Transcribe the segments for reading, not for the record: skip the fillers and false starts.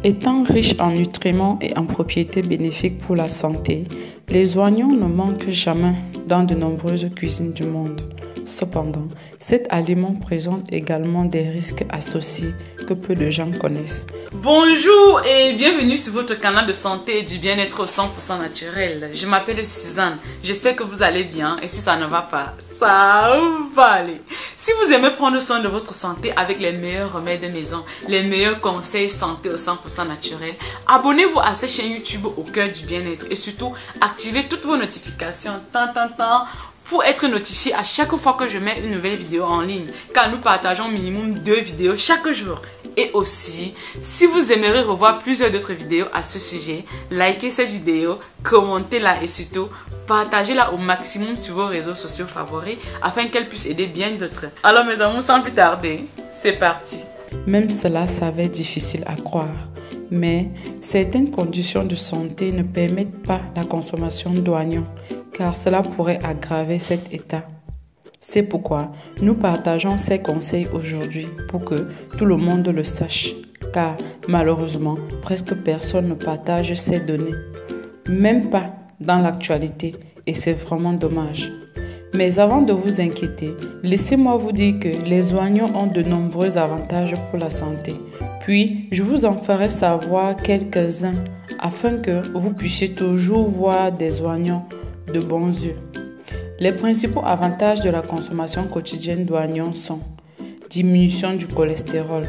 Étant riches en nutriments et en propriétés bénéfiques pour la santé, les oignons ne manquent jamais dans de nombreuses cuisines du monde. Cependant, cet aliment présente également des risques associés que peu de gens connaissent. Bonjour et bienvenue sur votre canal de santé et du bien-être 100% naturel. Je m'appelle Suzanne, j'espère que vous allez bien et si ça ne va pas, ça va aller. Si vous aimez prendre soin de votre santé avec les meilleurs remèdes de maison, les meilleurs conseils santé au 100% naturel, abonnez-vous à cette chaîne YouTube au cœur du bien-être et surtout activez toutes vos notifications pour être notifié à chaque fois que je mets une nouvelle vidéo en ligne, car nous partageons minimum 2 vidéos chaque jour. Et aussi, si vous aimeriez revoir plusieurs d'autres vidéos à ce sujet, likez cette vidéo, commentez-la et surtout, partagez-la au maximum sur vos réseaux sociaux favoris afin qu'elle puisse aider bien d'autres. Alors mes amours, sans plus tarder, c'est parti. Même cela s'avère difficile à croire, mais certaines conditions de santé ne permettent pas la consommation d'oignons, car cela pourrait aggraver cet état. C'est pourquoi nous partageons ces conseils aujourd'hui pour que tout le monde le sache, car malheureusement, presque personne ne partage ces données, même pas dans l'actualité, et c'est vraiment dommage. Mais avant de vous inquiéter, laissez-moi vous dire que les oignons ont de nombreux avantages pour la santé. Puis, je vous en ferai savoir quelques-uns afin que vous puissiez toujours voir des oignons de bons yeux. Les principaux avantages de la consommation quotidienne d'oignons sont diminution du cholestérol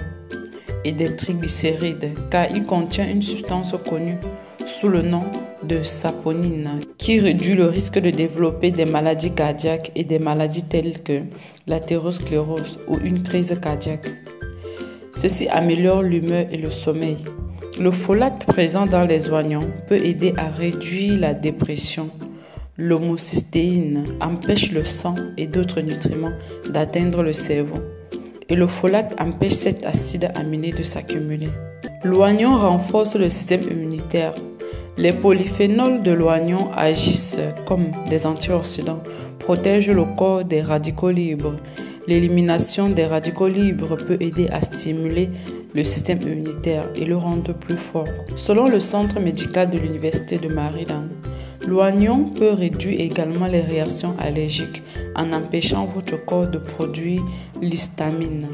et des triglycérides, car il contient une substance connue sous le nom de saponine qui réduit le risque de développer des maladies cardiaques et des maladies telles que l'athérosclérose ou une crise cardiaque. Ceci améliore l'humeur et le sommeil. Le folate présent dans les oignons peut aider à réduire la dépression. L'homocystéine empêche le sang et d'autres nutriments d'atteindre le cerveau. Et le folate empêche cet acide aminé de s'accumuler. L'oignon renforce le système immunitaire. Les polyphénols de l'oignon agissent comme des antioxydants, protègent le corps des radicaux libres. L'élimination des radicaux libres peut aider à stimuler le système immunitaire et le rendre plus fort. Selon le centre médical de l'Université de Maryland, l'oignon peut réduire également les réactions allergiques en empêchant votre corps de produire l'histamine,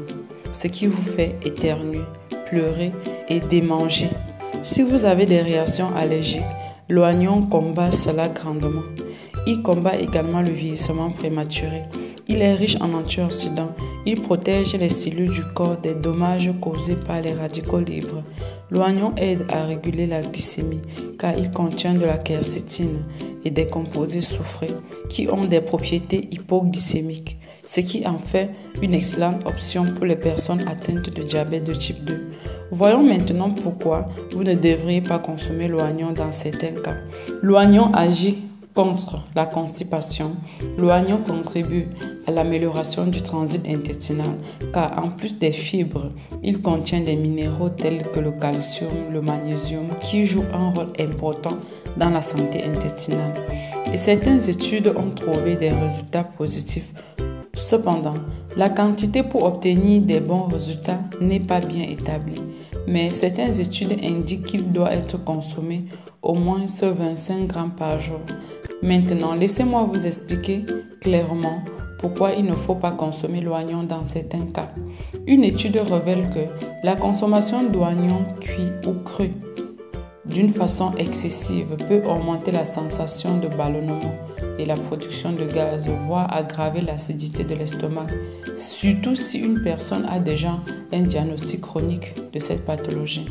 ce qui vous fait éternuer, pleurer et démanger. Si vous avez des réactions allergiques, l'oignon combat cela grandement. Il combat également le vieillissement prématuré. Il est riche en antioxydants. Il protège les cellules du corps des dommages causés par les radicaux libres. L'oignon aide à réguler la glycémie car il contient de la quercétine et des composés soufrés qui ont des propriétés hypoglycémiques, ce qui en fait une excellente option pour les personnes atteintes de diabète de type 2. Voyons maintenant pourquoi vous ne devriez pas consommer l'oignon dans certains cas. L'oignon agit contre la constipation. L'oignon contribue à l'amélioration du transit intestinal car en plus des fibres, il contient des minéraux tels que le calcium, le magnésium qui jouent un rôle important dans la santé intestinale. Et certaines études ont trouvé des résultats positifs. Cependant, la quantité pour obtenir des bons résultats n'est pas bien établie. Mais certaines études indiquent qu'il doit être consommé au moins 25 grammes par jour. Maintenant, laissez-moi vous expliquer clairement pourquoi il ne faut pas consommer l'oignon dans certains cas. Une étude révèle que la consommation d'oignons cuits ou crus d'une façon excessive peut augmenter la sensation de ballonnement et la production de gaz, voire aggraver l'acidité de l'estomac, surtout si une personne a déjà un diagnostic chronique de cette pathologie.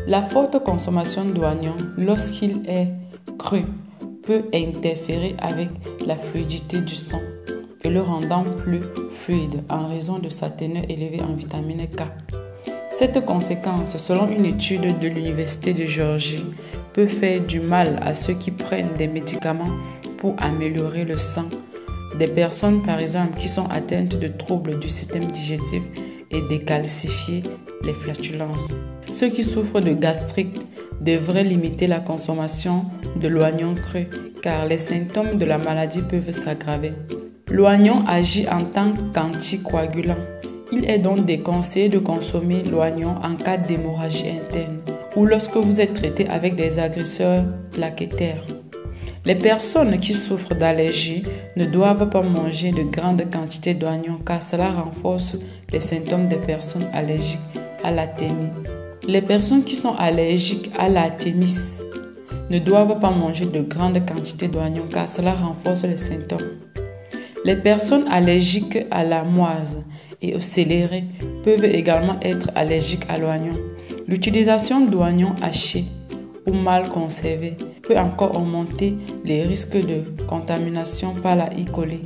La forte consommation d'oignons lorsqu'il est cru peut interférer avec la fluidité du sang et le rendant plus fluide en raison de sa teneur élevée en vitamine K. Cette conséquence, selon une étude de l'Université de Géorgie, peut faire du mal à ceux qui prennent des médicaments pour améliorer le sang. Des personnes, par exemple, qui sont atteintes de troubles du système digestif et décalcifier les flatulences. Ceux qui souffrent de gastrite devraient limiter la consommation de l'oignon cru car les symptômes de la maladie peuvent s'aggraver. L'oignon agit en tant qu'anticoagulant. Il est donc déconseillé de consommer l'oignon en cas d'hémorragie interne ou lorsque vous êtes traité avec des agresseurs plaquettaires. Les personnes qui souffrent d'allergies ne doivent pas manger de grandes quantités d'oignons car cela renforce les symptômes des personnes allergiques à l'artémie. Les personnes qui sont allergiques à l'artémis ne doivent pas manger de grandes quantités d'oignons car cela renforce les symptômes. Les personnes allergiques à la moise et au céleri peuvent également être allergiques à l'oignon. L'utilisation d'oignons hachés ou mal conservés peut encore augmenter les risques de contamination par la E. coli,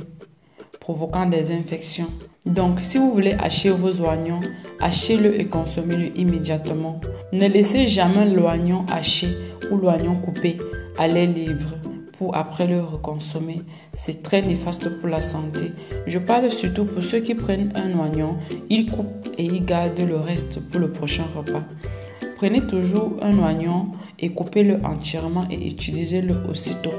provoquant des infections. Donc, si vous voulez hacher vos oignons, hachez-le et consommez-le immédiatement. Ne laissez jamais l'oignon haché ou l'oignon coupé à l'air libre pour après le reconsommer. C'est très néfaste pour la santé. Je parle surtout pour ceux qui prennent un oignon, ils coupent et ils gardent le reste pour le prochain repas. Prenez toujours un oignon et coupez-le entièrement et utilisez-le aussitôt.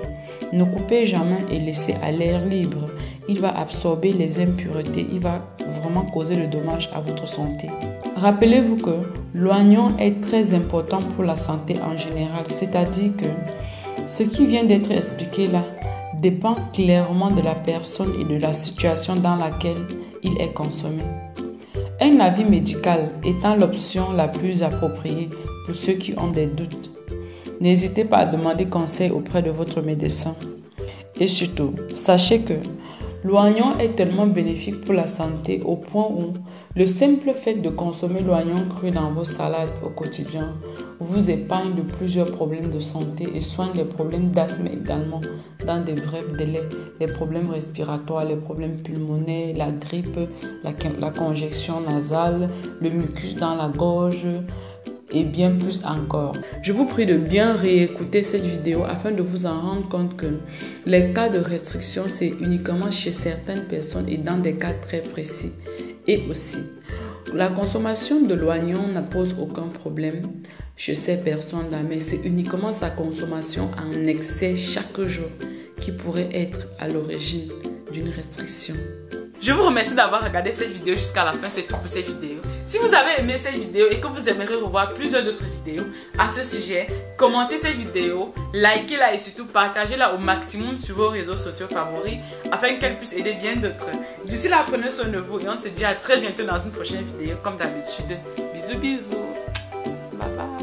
Ne coupez jamais et laissez à l'air libre. Il va absorber les impuretés, il va vraiment causer le dommage à votre santé. Rappelez-vous que l'oignon est très important pour la santé en général, c'est-à-dire que ce qui vient d'être expliqué là dépend clairement de la personne et de la situation dans laquelle il est consommé. Un avis médical étant l'option la plus appropriée pour ceux qui ont des doutes. N'hésitez pas à demander conseil auprès de votre médecin. Et surtout, sachez que l'oignon est tellement bénéfique pour la santé au point où le simple fait de consommer l'oignon cru dans vos salades au quotidien vous épargne de plusieurs problèmes de santé et soigne les problèmes d'asthme également dans des brefs délais, les problèmes respiratoires, les problèmes pulmonaires, la grippe, la congestion nasale, le mucus dans la gorge et bien plus encore. Je vous prie de bien réécouter cette vidéo afin de vous en rendre compte que les cas de restriction, c'est uniquement chez certaines personnes et dans des cas très précis. Et aussi, la consommation de l'oignon ne pose aucun problème chez ces personnes-là, mais c'est uniquement sa consommation en excès chaque jour qui pourrait être à l'origine d'une restriction. Je vous remercie d'avoir regardé cette vidéo jusqu'à la fin, c'est tout pour cette vidéo. Si vous avez aimé cette vidéo et que vous aimeriez revoir plusieurs d'autres vidéos à ce sujet, commentez cette vidéo, likez-la et surtout partagez-la au maximum sur vos réseaux sociaux favoris afin qu'elle puisse aider bien d'autres. D'ici là, prenez soin de vous et on se dit à très bientôt dans une prochaine vidéo comme d'habitude. Bisous bisous. Bye bye.